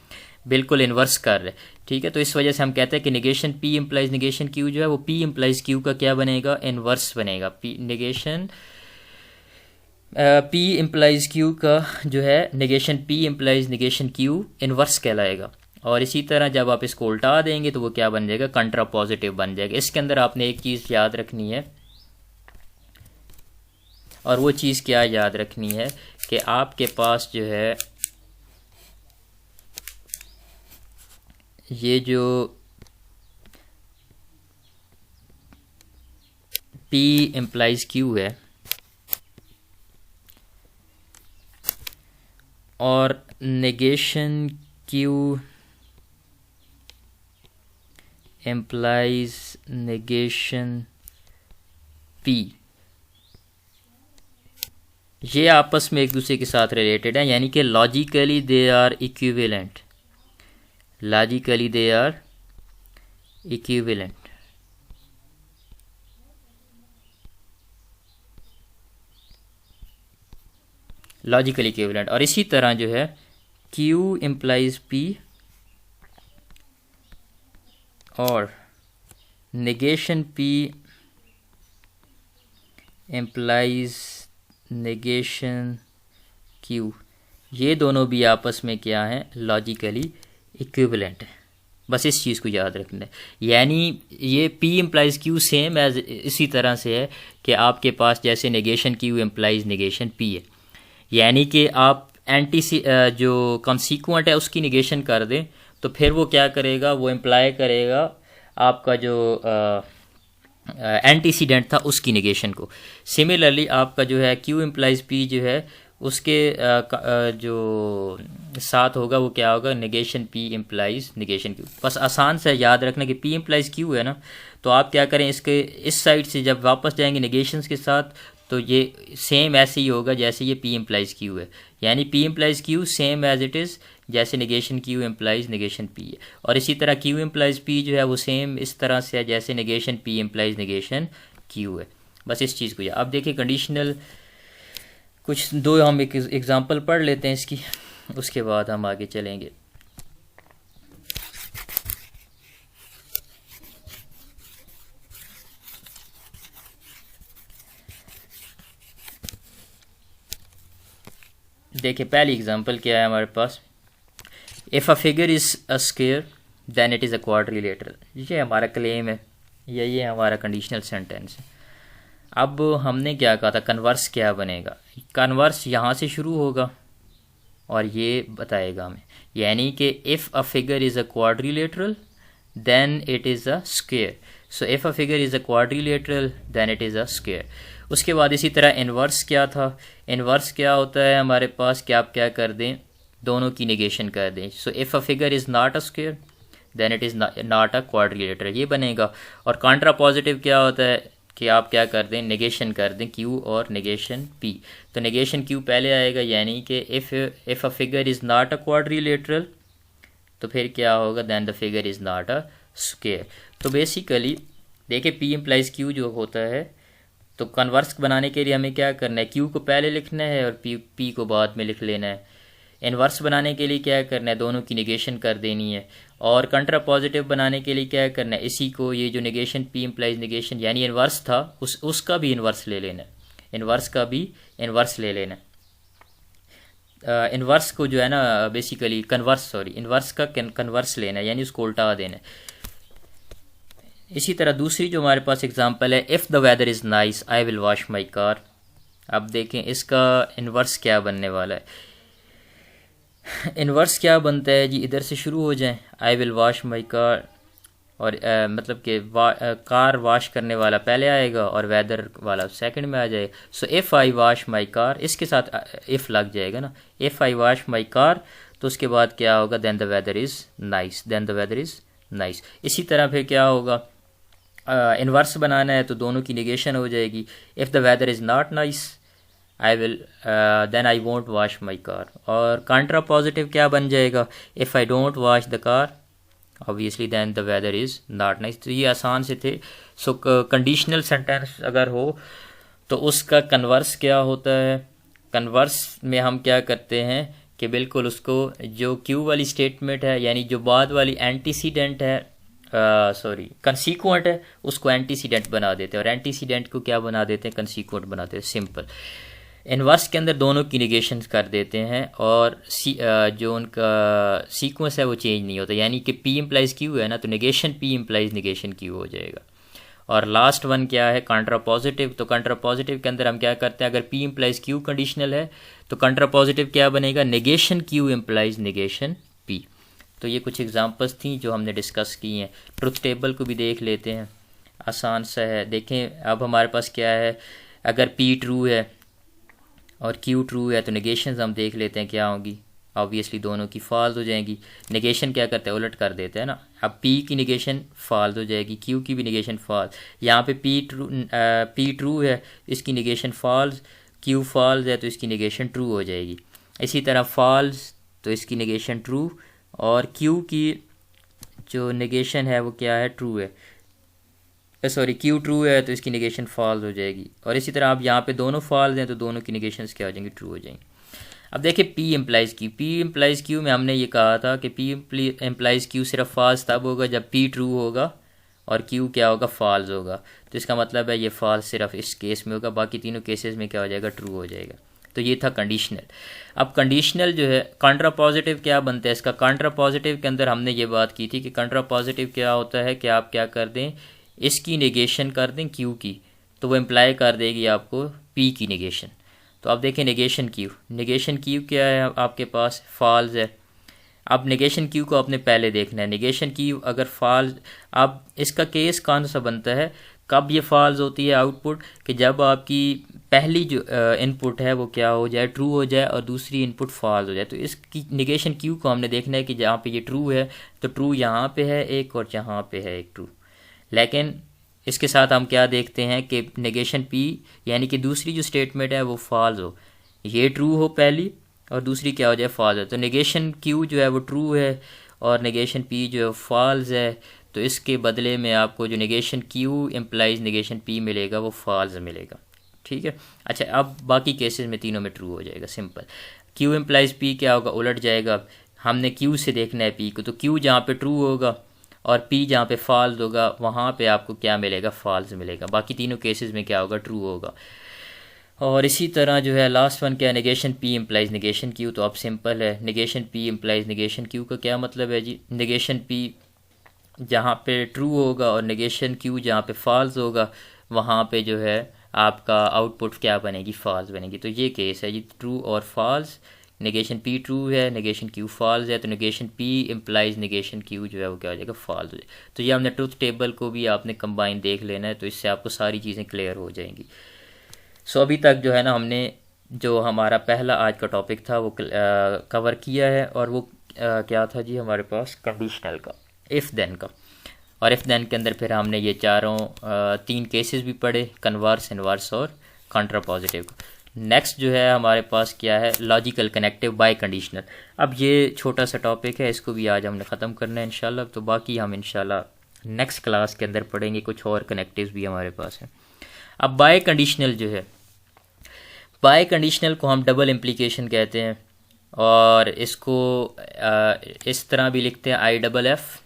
बिल्कुल इन्वर्स कर रहे हैं। ठीक है, तो इस वजह से हम कहते हैं कि negation P implies negation Q जो है वो P इम्प्लाइज Q का क्या बनेगा, इन्वर्स बनेगा। निगेशन P इम्प्लाइज Q का जो है negation P implies negation Q inverse कहलाएगा। और इसी तरह जब आप इसको उल्टा देंगे तो वो क्या बन जाएगा, कंट्रा पॉजिटिव बन जाएगा। इसके अंदर आपने एक चीज़ याद रखनी है, और वो चीज़ क्या याद रखनी है कि आपके पास जो है ये जो P इम्प्लाइज Q है और negation Q implies negation P, ये आपस में एक दूसरे के साथ रिलेटेड है, यानी कि logically they are equivalent. Logically they are equivalent. Logical equivalent. और इसी तरह जो है Q इम्प्लाइज P और negation P implies negation Q, ये दोनों भी आपस में क्या है, लॉजिकली इक्विवेलेंट है। बस इस चीज़ को याद रखना है। यानी ये P implies Q same as इसी तरह से है कि आपके पास जैसे negation Q implies negation P है, यानी कि आप जो कंसीक्वेंट है उसकी निगेशन कर दें तो फिर वो क्या करेगा, वो इम्प्लाई करेगा आपका जो एंटीसीडेंट था उसकी निगेशन को। सिमिलरली आपका जो है Q इम्प्लाइज P जो है उसके जो साथ होगा वो क्या होगा, negation P implies negation Q। बस आसान से याद रखना कि P इम्प्लाइज Q है ना, तो आप क्या करें, इसके इस साइड से जब वापस जाएंगे निगेशंस के साथ तो ये सेम ऐसे ही होगा जैसे ये P इम्प्लाइज Q है। यानी P implies Q same as it is जैसे negation Q implies negation P है। और इसी तरह Q इम्प्लाइज P जो है वो सेम इस तरह से है जैसे negation P implies negation Q है। बस इस चीज़ को याद। अब देखिए कंडीशनल कुछ दो हम एक एग्ज़ाम्पल पढ़ लेते हैं इसकी, उसके बाद हम आगे चलेंगे। देखिए पहली एग्जांपल क्या है हमारे पास, if a figure is a square then it is a quadrilateral. ये हमारा क्लेम है या ये हमारा कंडीशनल सेंटेंस है। अब हमने क्या कहा था, कन्वर्स क्या बनेगा, कन्वर्स यहाँ से शुरू होगा और ये बताएगा हमें, यानी कि if a figure is a quadrilateral then it is a square. So if a figure is a quadrilateral then it is a square. उसके बाद इसी तरह इन्वर्स क्या था, इन्वर्स क्या होता है हमारे पास कि आप क्या कर दें, दोनों की निगेशन कर दें। So if a figure is not a square then it is not a quadrilateral, ये बनेगा। और कॉन्ट्रा पॉजिटिव क्या होता है कि आप क्या कर दें, नेगेशन कर दें Q और नेगेशन P। तो नेगेशन Q पहले आएगा, यानी कि if a figure is not a quadrilateral तो फिर क्या होगा, then the figure is not a square. तो बेसिकली देखिए P इम्प्लाइज Q जो होता है, तो कन्वर्स बनाने के लिए हमें क्या करना है, Q को पहले लिखना है और P को बाद में लिख लेना है। इन्वर्स बनाने के लिए क्या करना है, दोनों की निगेशन कर देनी है। और कंट्रा पॉजिटिव बनाने के लिए क्या करना है, इसी को ये जो निगेशन P इम्प्लाइज निगेशन यानी इन्वर्स था उसका भी इन्वर्स ले लेना है, इन्वर्स का भी इन्वर्स ले लेना है। इन्वर्स को जो है ना बेसिकली इन्वर्स का कन्वर्स लेना है, यानी उसको उल्टा देना है। इसी तरह दूसरी जो हमारे पास एग्जांपल है, if the weather is nice I will wash my car. अब देखें इसका इन्वर्स क्या बनने वाला है, इन्वर्स क्या बनता है जी, इधर से शुरू हो जाएं, आई विल वॉश माई कार और मतलब कि कार वॉश करने वाला पहले आएगा और वेदर वाला सेकंड में आ जाएगा। So if I wash my car, इसके साथ इफ़ लग जाएगा ना, if I wash my car, तो उसके बाद क्या होगा, then the weather is nice, then the weather is nice. इसी तरह फिर क्या होगा, इन्वर्स बनाना है तो दोनों की निगेशन हो जाएगी, if the weather is not nice I will then I won't wash my car. और कॉन्ट्रा पॉजिटिव क्या बन जाएगा, if I don't wash the car obviously then the weather is not nice. तो ये आसान से थे। सो कंडीशनल सेंटेंस अगर हो तो उसका कन्वर्स क्या होता है, कन्वर्स में हम क्या करते हैं कि बिल्कुल उसको जो Q वाली स्टेटमेंट है यानी जो बाद वाली एंटीसीडेंट है कंसीक्वेंट है उसको एंटीसीडेंट बना देते हैं और एंटीसीडेंट को क्या बना देते हैं, कंसीक्वेंट बनाते हैं। सिंपल। इन्वर्स के अंदर दोनों की निगेशन कर देते हैं और जो उनका सीक्वेंस है वो चेंज नहीं होता, यानी कि P इम्प्लाइज Q है ना, तो negation P implies negation Q हो जाएगा। और लास्ट वन क्या है, कॉन्ट्रा पॉजिटिव। तो कॉन्ट्रा पॉजिटिव के अंदर हम क्या करते हैं, अगर P इम्प्लाइज Q कंडीशनल है तो कॉन्ट्रा पॉजिटिव क्या बनेगा, negation Q implies negation P। तो ये कुछ एग्जांपल्स थी जो हमने डिस्कस की हैं। ट्रुथ टेबल को भी देख लेते हैं, आसान सा है। देखें अब हमारे पास क्या है, अगर P ट्रू है और Q ट्रू है तो नेगेशन हम देख लेते हैं क्या होंगी, ऑब्वियसली दोनों की फॉल्स हो जाएंगी। नेगेशन क्या करते हैं, उलट कर देते हैं ना। अब P की नेगेशन फॉल्स हो जाएगी, Q की भी नेगेशन फॉल्स। यहाँ पे P ट्रू है, इसकी नेगेशन फॉल्स, Q फॉल्स है तो इसकी नेगेशन ट्रू हो जाएगी। इसी तरह फॉल्स तो इसकी नेगेशन ट्रू, और Q की जो नेगेशन है वो क्या है, ट्रू है, Q ट्रू है तो इसकी नेगेशन फॉल्स हो जाएगी। और इसी तरह आप यहाँ पे दोनों फॉल्स हैं तो दोनों की नेगेशंस क्या हो जाएंगी, ट्रू हो जाएंगी। अब देखिए P implies Q, P implies Q में हमने ये कहा था कि पी एम्प्लाइज क्यू सिर्फ फॉल्स तब होगा जब पी ट्रू होगा और क्यू क्या होगा, फॉल्स होगा। तो इसका मतलब है ये फॉल्स सिर्फ इस केस में होगा, बाकी तीनों केसेस में क्या हो जाएगा, ट्रू हो जाएगा। तो ये था कंडीशनल। अब कंडीशनल जो है कंट्रा पॉजिटिव क्या बनता है इसका, कंट्रा पॉजिटिव के अंदर हमने ये बात की थी कि कंट्रा पॉजिटिव क्या होता है कि आप क्या कर दें, इसकी नेगेशन कर दें क्यू की, तो वो इम्प्लाई कर देगी आपको पी की नेगेशन। तो आप देखें नेगेशन क्यू क्या है आपके पास, फॉल्स है। अब नेगेशन क्यू को आपने पहले देखना है, नेगेशन क्यू अगर फॉल्स, अब इसका केस कौन सा बनता है, कब ये फॉल्स होती है आउटपुट, कि जब आपकी पहली जो इनपुट है वो क्या हो जाए, ट्रू हो जाए और दूसरी इनपुट फॉल्स हो जाए। तो इसकी नेगेशन क्यू को हमने देखना है कि जहाँ पे ये ट्रू है तो ट्रू यहाँ पे है एक और यहाँ पे है एक ट्रू। लेकिन इसके साथ हम क्या देखते हैं कि नेगेशन पी यानी कि दूसरी जो स्टेटमेंट है वो फॉल्स हो, ये ट्रू हो पहली और दूसरी क्या हो जाए, फॉल्स है। तो नेगेशन क्यू जो है वो ट्रू है और नेगेशन पी जो है फॉल्स है। तो इसके बदले में आपको जो negation Q implies negation P मिलेगा वो फॉल्स मिलेगा। ठीक है। अच्छा, अब बाकी केसेस में तीनों में ट्रू हो जाएगा, सिंपल। क्यू इम्प्लाइज पी क्या होगा, उलट जाएगा। हमने क्यू से देखना है पी को, तो क्यू जहाँ पे ट्रू होगा और पी जहाँ पे फॉल्स होगा वहाँ पे आपको क्या मिलेगा, फॉल्स मिलेगा। बाकी तीनों केसेस में क्या होगा, ट्रू होगा। और इसी तरह जो है लास्ट वन क्या है, negation P implies negation Q. तो अब सिंपल है, negation P implies negation Q का क्या मतलब है जी, नेगेशन पी जहाँ पे ट्रू होगा और नेगेशन क्यू जहाँ पे फॉल्स होगा वहाँ पे जो है आपका आउटपुट क्या बनेगी, फॉल्स बनेगी। तो ये केस है जी, ट्रू और फॉल्स। नेगेशन पी ट्रू है, नेगेशन क्यू फॉल्स है, तो negation P implies negation Q जो है वो क्या हो जाएगा, फॉल्स हो जाएगा। तो ये हमने ट्रुथ टेबल को भी आपने कंबाइन देख लेना है, तो इससे आपको सारी चीज़ें क्लियर हो जाएंगी। सो अभी तक जो है ना हमने जो हमारा पहला आज का टॉपिक था वो कवर किया है, और वो क्या था जी हमारे पास, कंडीशनल का, इफ़ देन का। और इफ़ देन के अंदर फिर हमने ये चारों तीन केसेस भी पढ़े, कन्वर्स, इनवर्स और कंट्रा पॉजिटिव का। नेक्स्ट जो है हमारे पास क्या है, लॉजिकल कनेक्टिव बाय कंडीशनल। अब ये छोटा सा टॉपिक है, इसको भी आज हमने ख़त्म करना है इंशाल्लाह। तो बाकी हम इंशाल्लाह नेक्स्ट क्लास के अंदर पढ़ेंगे, कुछ और कनेक्टिव्स भी हमारे पास हैं। अब बाय कंडीशनल जो है, बाय कंडीशनल को हम डबल इम्प्लीकेशन कहते हैं, और इसको इस तरह भी लिखते हैं आई डबल एफ,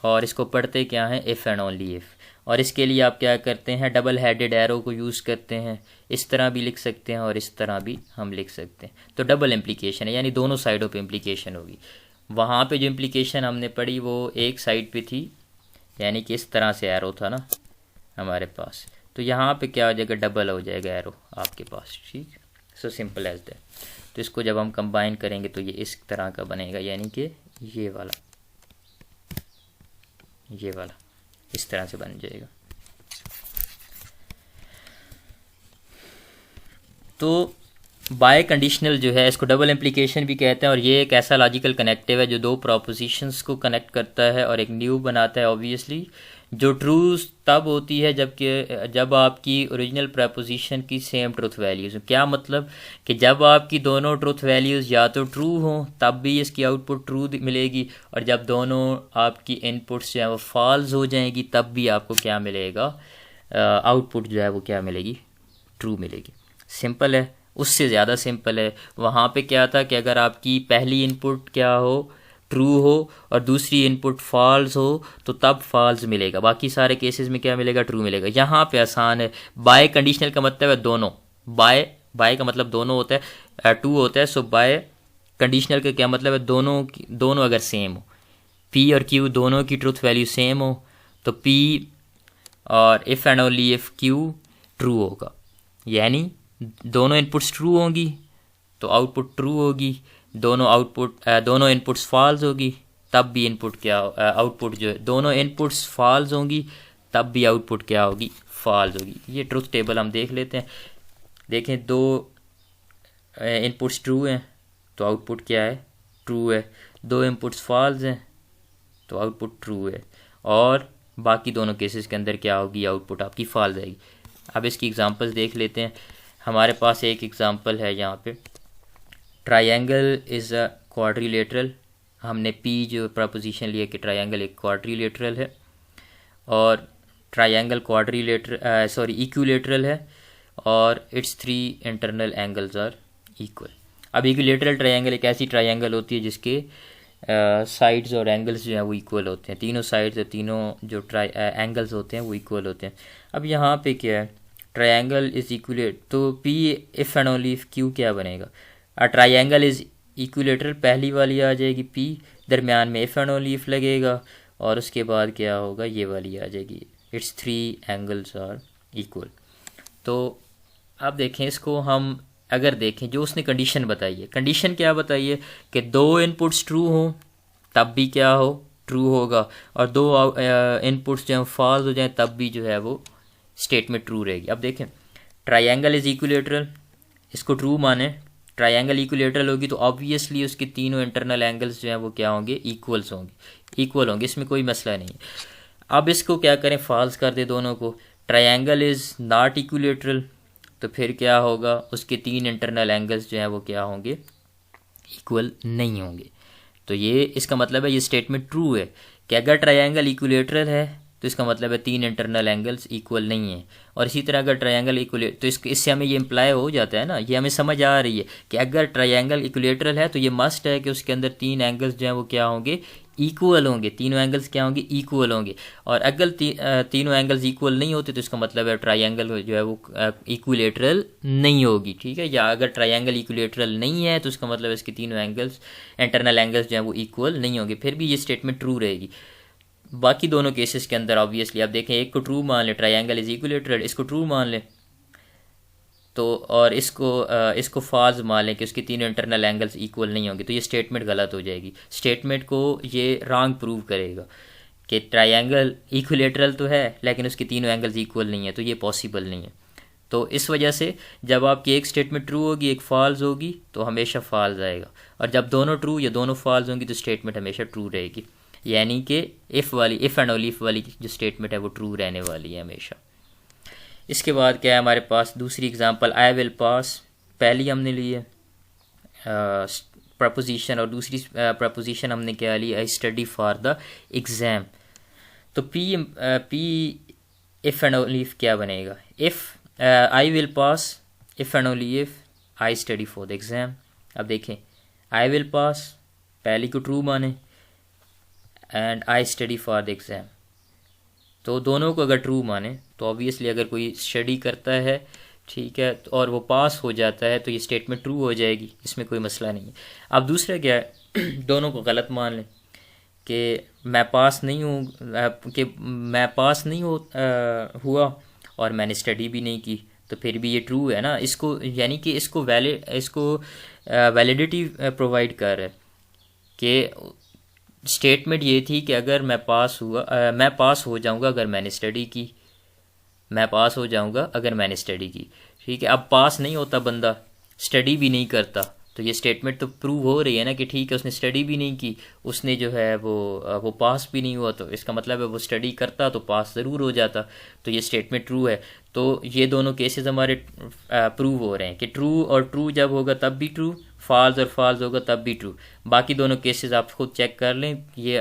और इसको पढ़ते क्या है, इफ़ एंड ओनली इफ़। और इसके लिए आप क्या करते हैं, डबल हेडेड एरो को यूज़ करते हैं। इस तरह भी लिख सकते हैं और इस तरह भी हम लिख सकते हैं। तो डबल इम्प्लीकेशन है, यानी दोनों साइडों पे इम्प्लीकेशन होगी। वहाँ पे जो इम्प्लीकेशन हमने पढ़ी वो एक साइड पे थी, यानी कि इस तरह से एरो था ना हमारे पास, तो यहाँ पे क्या हो जाएगा, डबल हो जाएगा एरो आपके पास। ठीक, सो सिंपल एज दैट। तो इसको जब हम कंबाइन करेंगे तो ये इस तरह का बनेगा, यानी कि ये वाला इस तरह से बन जाएगा। तो बाय कंडीशनल जो है इसको डबल इम्प्लीकेशन भी कहते हैं, और ये एक ऐसा लॉजिकल कनेक्टिव है जो दो प्रोपोजिशंस को कनेक्ट करता है और एक न्यू बनाता है। ऑब्वियसली जो ट्रू तब होती है जब आपकी ओरिजिनल प्रेपोजिशन की सेम ट्रुथ वैल्यूज़। क्या मतलब कि जब आपकी दोनों ट्रुथ वैल्यूज़ या तो ट्रू हों तब भी इसकी आउटपुट ट्रू मिलेगी, और जब दोनों आपकी इनपुट्स जो है वो फॉल्स हो जाएंगी तब भी आपको क्या मिलेगा, आउटपुट जो है वो क्या मिलेगी, ट्रू मिलेगी। सिंपल है, उससे ज़्यादा सिंपल है। वहाँ पे क्या था कि अगर आपकी पहली इनपुट क्या हो, ट्रू हो, और दूसरी इनपुट फॉल्स हो तो तब फॉल्स मिलेगा, बाकी सारे केसेस में क्या मिलेगा, ट्रू मिलेगा। यहाँ पे आसान है। बाय कंडीशनल का मतलब है दोनों, बाय का मतलब दोनों होता है, टू होता है। सो बाय कंडीशनल का क्या मतलब है, दोनों अगर सेम हो, पी और क्यू दोनों की ट्रूथ वैल्यू सेम हो, तो पी और if and only if Q true होगा, यानी दोनों इनपुट्स ट्रू होंगी तो आउटपुट ट्रू होगी, दोनों इनपुट्स फॉल्स होगी तब भी इनपुट क्या, आउटपुट जो है, दोनों इनपुट्स फॉल्स होंगी तब भी आउटपुट क्या होगी, फॉल्स होगी। ये ट्रुथ टेबल हम देख लेते हैं। देखें, दो इनपुट्स ट्रू हैं तो आउटपुट क्या है, ट्रू है। दो इनपुट्स फॉल्स हैं तो आउटपुट ट्रू है, और बाकी दोनों केसेस के अंदर क्या होगी, आउटपुट आपकी फॉल्स आएगी। अब इसकी एग्जांपल्स देख लेते हैं। हमारे पास एक एग्जांपल है यहाँ पे, ट्रायंगल इज़ अ क्वाड्रिलेटरल। हमने पी जो प्रपोजिशन लिया कि ट्रायंगल एक क्वाड्रिलेटरल है, और ट्रायंगल इक्विलेटरल है, और its 3 internal angles are equal. अब इक्विलेटरल ट्रायंगल एक ऐसी ट्रायंगल होती है जिसके साइड्स और एंगल्स जो हैं वो इक्वल होते हैं, तीनों साइड्स और तीनों जो एंगल्स होते हैं वो इक्वल होते हैं। अब यहाँ पे क्या है, ट्रायंगल इज इक्विलेट, तो P if and only if Q क्या बनेगा, अ ट्रायंगल इज इक्विलेटरल पहली वाली आ जाएगी पी, दरमियान में इफ़ एंड ओनली इफ लगेगा और उसके बाद क्या होगा, ये वाली आ जाएगी, its three angles are equal. तो अब देखें इसको हम अगर देखें जो उसने कंडीशन बताई है, कंडीशन क्या बताई है कि दो इनपुट्स ट्रू हों तब भी क्या हो, ट्रू होगा, और दो इनपुट्स जो हैं फॉल्स हो जाएं तब भी जो है वो स्टेटमेंट ट्रू रहेगी। अब देखें ट्रायंगल इज इक्विलेटरल, इसको ट्रू माने, ट्रायंगल इक्विलेटरल होगी तो ऑब्वियसली उसके तीनों इंटरनल एंगल्स जो हैं वो क्या होंगे, इक्वल होंगे, इसमें कोई मसला नहीं है। अब इसको क्या करें, फॉल्स कर दे दोनों को, ट्रायंगल इज़ नॉट इक्विलेटरल, तो फिर क्या होगा, उसके तीन इंटरनल एंगल्स जो हैं वो क्या होंगे, इक्वल नहीं होंगे। तो ये इसका मतलब है ये स्टेटमेंट ट्रू है कि अगर ट्रायंगल इक्विलेटरल है तो इसका मतलब है तीन इंटरनल एंगल्स इक्वल नहीं है। और इसी तरह अगर ट्रायंगल इक्विलेट, तो इससे हमें ये इम्प्लाई हो जाता है ना, ये हमें समझ आ रही है कि अगर ट्रायंगल इक्विलेटरल है तो ये मस्ट है कि उसके अंदर तीन एंगल्स जो हैं वो क्या होंगे, इक्वल होंगे, तीनों एंगल्स क्या होंगे, इक्वल होंगे। और अगर तीनों एंगल्स इक्वल नहीं होते तो इसका मतलब है ट्रायंगल जो है वो इक्विलेटरल नहीं होगी, ठीक है। या अगर ट्रायंगल इक्विलेटरल नहीं है तो इसका मतलब इसके तीनों एंगल्स, इंटरनल एंगल्स जो हैं वो इक्वल नहीं होंगे, फिर भी ये स्टेटमेंट ट्रू रहेगी। बाकी दोनों केसेस के अंदर ऑब्वियसली आप देखें, एक को ट्रू मान ले, ट्रायंगल इज इक्विलेटरल, इसको ट्रू मान ले तो, और इसको फॉल्स मान लें कि उसके तीनों इंटरनल एंगल्स इक्वल नहीं होंगे, तो ये स्टेटमेंट गलत हो जाएगी। स्टेटमेंट को ये रॉन्ग प्रूव करेगा कि ट्रायंगल इक्विलेटरल तो है लेकिन उसके तीनों एंगल्स इक्वल नहीं है, तो ये पॉसिबल नहीं है। तो इस वजह से जब आपकी एक स्टेटमेंट ट्रू होगी एक फॉल्स होगी तो हमेशा फॉल्स आएगा, और जब दोनों ट्रू या दोनों फॉल्स होंगी तो स्टेटमेंट हमेशा ट्रू रहेगी। यानी कि इफ़ एंड ओनली इफ़ वाली जो स्टेटमेंट है वो ट्रू रहने वाली है हमेशा। इसके बाद क्या है हमारे पास दूसरी एग्जांपल, आई विल पास, पहली हमने ली है प्रपोजिशन, और दूसरी प्रपोजिशन हमने क्या ली, I study for the exam. तो P if and only if क्या बनेगा, if I will pass, if and only if I study for the exam. अब देखें आई विल पास पहली को ट्रू माने and I study for the exam, तो दोनों को अगर ट्रू माने तो ऑब्वियसली अगर कोई स्टडी करता है, ठीक है, और वो पास हो जाता है तो ये स्टेटमेंट ट्रू हो जाएगी, इसमें कोई मसला नहीं है। अब दूसरा क्या है दोनों को गलत मान लें कि मैं पास नहीं हुआ और मैंने स्टडी भी नहीं की, तो फिर भी ये ट्रू है ना, इसको यानी कि इसको वैलिडिटी प्रोवाइड कर रहा है कि स्टेटमेंट ये थी कि अगर मैं पास हो जाऊंगा अगर मैंने स्टडी की, मैं पास हो जाऊंगा अगर मैंने स्टडी की, ठीक है। अब पास नहीं होता बंदा, स्टडी भी नहीं करता, तो ये स्टेटमेंट तो प्रूव हो रही है ना कि ठीक है उसने स्टडी भी नहीं की, उसने जो है वो पास भी नहीं हुआ, तो इसका मतलब है वो स्टडी करता तो पास ज़रूर हो जाता, तो ये स्टेटमेंट ट्रू है। तो ये दोनों केसेस हमारे प्रूव हो रहे हैं कि ट्रू और ट्रू जब होगा तब भी ट्रू, फॉल्स और फॉल्स होगा तब भी ट्रू। बाकी दोनों केसेस आप खुद चेक कर लें, ये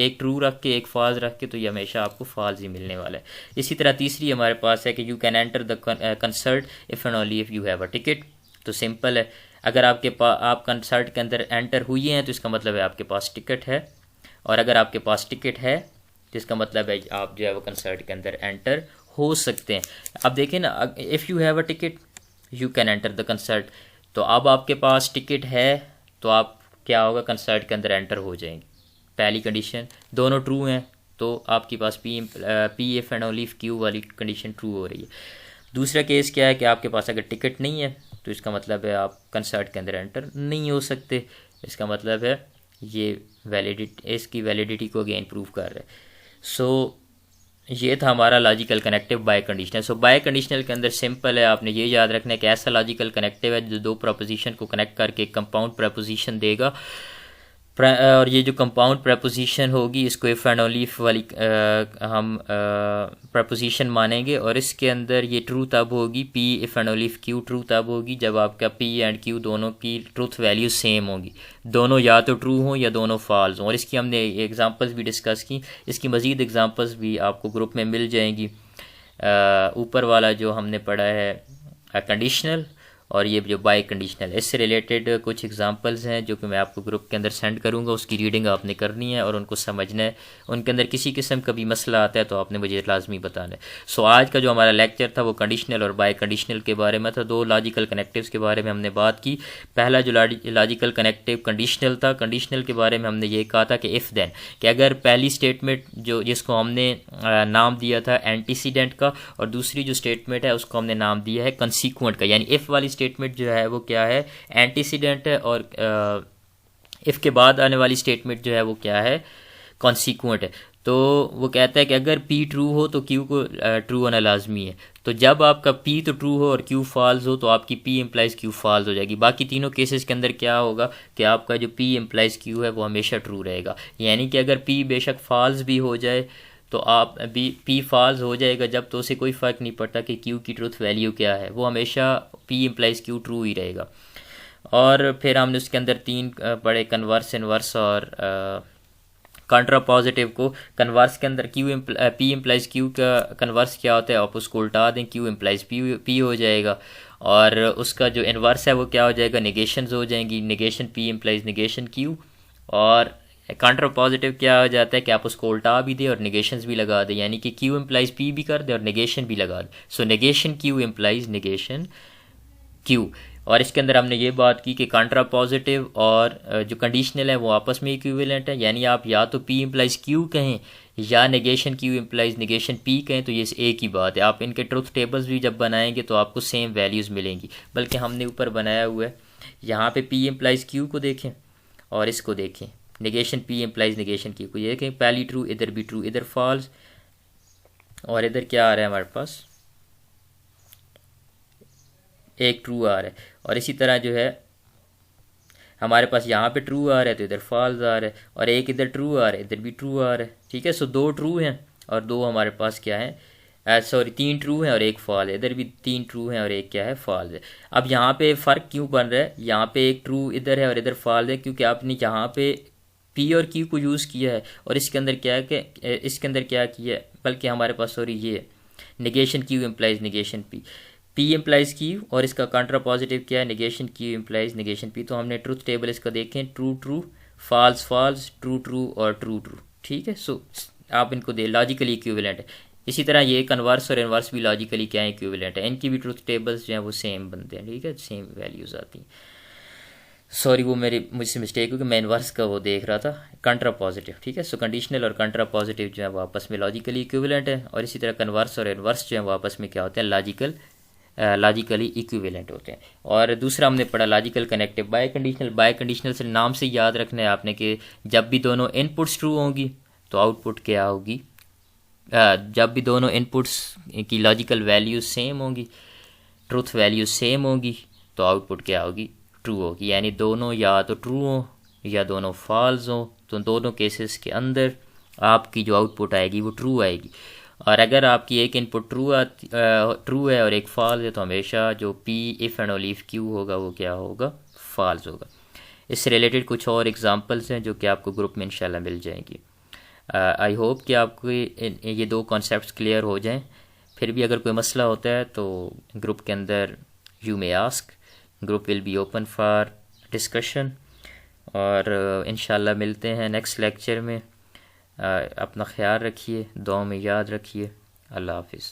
एक ट्रू रख के एक फॉल्स रख के, तो ये हमेशा आपको फॉल्स ही मिलने वाला है। इसी तरह तीसरी हमारे पास है कि you can enter the concert if and only if you have a ticket. तो सिंपल है, अगर आप कंसर्ट के अंदर एंटर हुई हैं तो इसका मतलब है आपके पास टिकट है, और अगर आपके पास टिकट है तो इसका मतलब है आप जो है वो कंसर्ट के अंदर एंटर हो सकते हैं। अब देखें ना, if you have a ticket you can enter the concert, तो अब आपके पास टिकट है तो आप क्या होगा, कंसर्ट के अंदर एंटर हो जाएंगे। पहली कंडीशन, दोनों ट्रू हैं तो आपके पास P if and only if Q वाली कंडीशन ट्रू हो रही है। दूसरा केस क्या है कि आपके पास अगर टिकट नहीं है तो इसका मतलब है आप कंसर्ट के अंदर एंटर नहीं हो सकते, इसका मतलब है ये इसकी वैलिडिटी को अगेन प्रूव कर रहा है। सो ये था हमारा लॉजिकल कनेक्टिव बाय कंडीशनल। सो बाय कंडीशनल के अंदर सिंपल है, आपने ये याद रखना है कि ऐसा लॉजिकल कनेक्टिव है जो दो प्रपोजिशन को कनेक्ट करके एक कंपाउंड प्रपोजिशन देगा, और ये जो कंपाउंड प्रपोजिशन होगी इसको इफ़ एंड ओनली इफ़ वाली हम प्रपोजिशन मानेंगे, और इसके अंदर ये ट्रू तब होगी, P if and only if Q true तब होगी जब आपका पी एंड क्यू दोनों की ट्रूथ वैल्यू सेम होगी, दोनों या तो ट्रू हों या दोनों फॉल्स हों। और इसकी हमने एग्जांपल्स भी डिस्कस की, इसकी मज़ीद एग्जांपल्स भी आपको ग्रुप में मिल जाएंगी। ऊपर वाला जो हमने पढ़ा है कंडीशनल, और ये जो बाय कंडीशनल, इससे रिलेटेड कुछ एग्जांपल्स हैं जो कि मैं आपको ग्रुप के अंदर सेंड करूंगा, उसकी रीडिंग आपने करनी है और उनको समझना है। उनके अंदर किसी किस्म का भी मसला आता है तो आपने मुझे लाजमी बताना है। सो आज का जो हमारा लेक्चर था वो कंडीशनल और बाय कंडीशनल के बारे में था। दो लॉजिकल कनेक्टिव्स के बारे में हमने बात की। पहला जो लॉजिकल कनेक्टिव कंडीशनल था, कंडीशनल के बारे में हमने ये कहा था कि इफ़ देन, कि अगर पहली स्टेटमेंट जो जिसको हमने नाम दिया था एंटीसीडेंट का, और दूसरी जो स्टेटमेंट है उसको हमने नाम दिया है कंसीक्वेंट का, यानी इफ़ वाली स्टेटमेंट जो है वो क्या है, एंटीसीडेंट है, और इफ़ के बाद आने वाली स्टेटमेंट जो है वो क्या है, कॉन्सिक्वेंट है। तो वो कहता है कि अगर P ट्रू हो तो Q को ट्रू होना लाजमी है। तो जब आपका P तो ट्रू हो और Q फॉल्स हो तो आपकी P इम्प्लाइज Q फॉल्स हो जाएगी। बाकी तीनों केसेस के अंदर क्या होगा कि आपका जो P इम्प्लाइज Q है वो हमेशा ट्रू रहेगा। यानी कि अगर P बेशक फॉल्स भी हो जाए तो आप P फॉल्स हो जाएगा जब, तो उसे कोई फ़र्क नहीं पड़ता कि Q की ट्रूथ वैल्यू क्या है, वो हमेशा P इम्प्लाइज Q ट्रू ही रहेगा। और फिर हमने उसके अंदर तीन बड़े कन्वर्स, इनवर्स और कंट्रा पॉजिटिव को, कन्वर्स के अंदर P इम्प्लाइज Q का कन्वर्स क्या होता है, आप उसको उल्टा दें, Q इम्प्लाइज P हो जाएगा। और उसका जो इन्वर्स है वो क्या हो जाएगा, निगेशंस हो जाएंगी, negation P implies negation Q। और काउंटर पॉजिटिव क्या हो जाता है कि आप उसको उल्टा भी दें और निगेशंस भी लगा दें, यानी कि Q इम्प्लाइज P भी कर दें और निगेशन भी लगा दें। So negation Q implies negation Q। और इसके अंदर हमने ये बात की कि कंट्रा पॉजिटिव और जो कंडीशनल है वो आपस में इक्विवेलेंट है, यानी आप या तो P इम्प्लाइज Q कहें या negation Q implies negation P कहें, तो ये एक ही बात है। आप इनके ट्रुथ टेबल्स भी जब बनाएंगे तो आपको सेम वैल्यूज़ मिलेंगी। बल्कि हमने ऊपर बनाया हुआ है, यहाँ पे P इम्प्लाइज Q को देखें और इसको देखें, negation P implies negation Q को, ये देखें पहली ट्रू, इधर भी ट्रू, इधर फॉल्स, और इधर क्या आ रहा है हमारे पास, एक ट्रू आ रहा है। और इसी तरह जो है हमारे पास यहाँ पे ट्रू आ रहा है तो इधर फॉल्स आ रहा है, और एक इधर ट्रू आ रहा है, इधर भी ट्रू आ रहा है। ठीक है, सो दो ट्रू हैं और दो हमारे पास क्या है, सॉरी तीन ट्रू हैं और एक फॉल है, इधर भी तीन ट्रू हैं और एक क्या है, फॉल्स है। अब यहाँ पे फ़र्क क्यों बन रहा है, यहाँ पे एक ट्रू इधर है और इधर फॉल्स है, क्योंकि आपने यहाँ पे P और Q को यूज़ किया है और इसके अंदर क्या है कि इसके अंदर क्या किया है, बल्कि हमारे पास सॉरी ये है negation Q implies negation P implies Q, और इसका कंट्रा पॉजिटिव क्या है, negation Q implies negation P। तो हमने ट्रूथ टेबल इसका देखें, true true, false false, true true और ट्रू ट्रू। ठीक है, सो आप इनको दे, लॉजिकली इक्विवेलेंट है। इसी तरह ये कन्वर्स और इनवर्स भी लॉजिकली क्या है, इक्विवेलेंट है। इनकी भी ट्रूथ टेबल्स जो हैं वो सेम बनते हैं। ठीक है, सेम वैल्यूज़ आती हैं। सॉरी वो मुझसे मिस्टेक हुई कि मैं इनवर्स का वो देख रहा था, कंट्रा पॉजिटिव। ठीक है, सो कंडीशनल और कंट्रा पॉजिटिव जो है वो आपस में लॉजिकली इक्विवेलेंट है, और इसी तरह कन्वर्स और इनवर्स जो है वो आपस में क्या होते हैं, लॉजिकली इक्विवेलेंट होते हैं। और दूसरा हमने पढ़ा logical connective bye conditional. Bye conditional से नाम से याद रखना है आपने कि जब भी दोनों इनपुट्स ट्रू होंगी तो आउटपुट क्या होगी, जब भी दोनों इनपुट्स की लॉजिकल वैल्यूज सेम होंगी, ट्रूथ वैल्यूज सेम होंगी, तो आउटपुट क्या होगी, ट्रू होगी। यानी दोनों या तो ट्रू हो या दोनों फॉल्स हो, तो दोनों केसेस के अंदर आपकी जो आउटपुट आएगी वो ट्रू आएगी। और अगर आपकी एक इनपुट ट्रू है और एक फॉल्स है तो हमेशा जो P if and only if Q होगा वो क्या होगा, फॉल्स होगा। इससे रिलेटेड कुछ और एग्जांपल्स हैं जो कि आपको ग्रुप में इंशाल्लाह मिल जाएंगी। आई होप कि आपको ये दो कॉन्सेप्ट्स क्लियर हो जाएं। फिर भी अगर कोई मसला होता है तो ग्रुप के अंदर you may ask, group will be open for discussion. और इंशाल्लाह मिलते हैं नेक्स्ट लेक्चर में। अपना ख्याल रखिए, दुआ में याद रखिए। अल्लाह हाफिज़।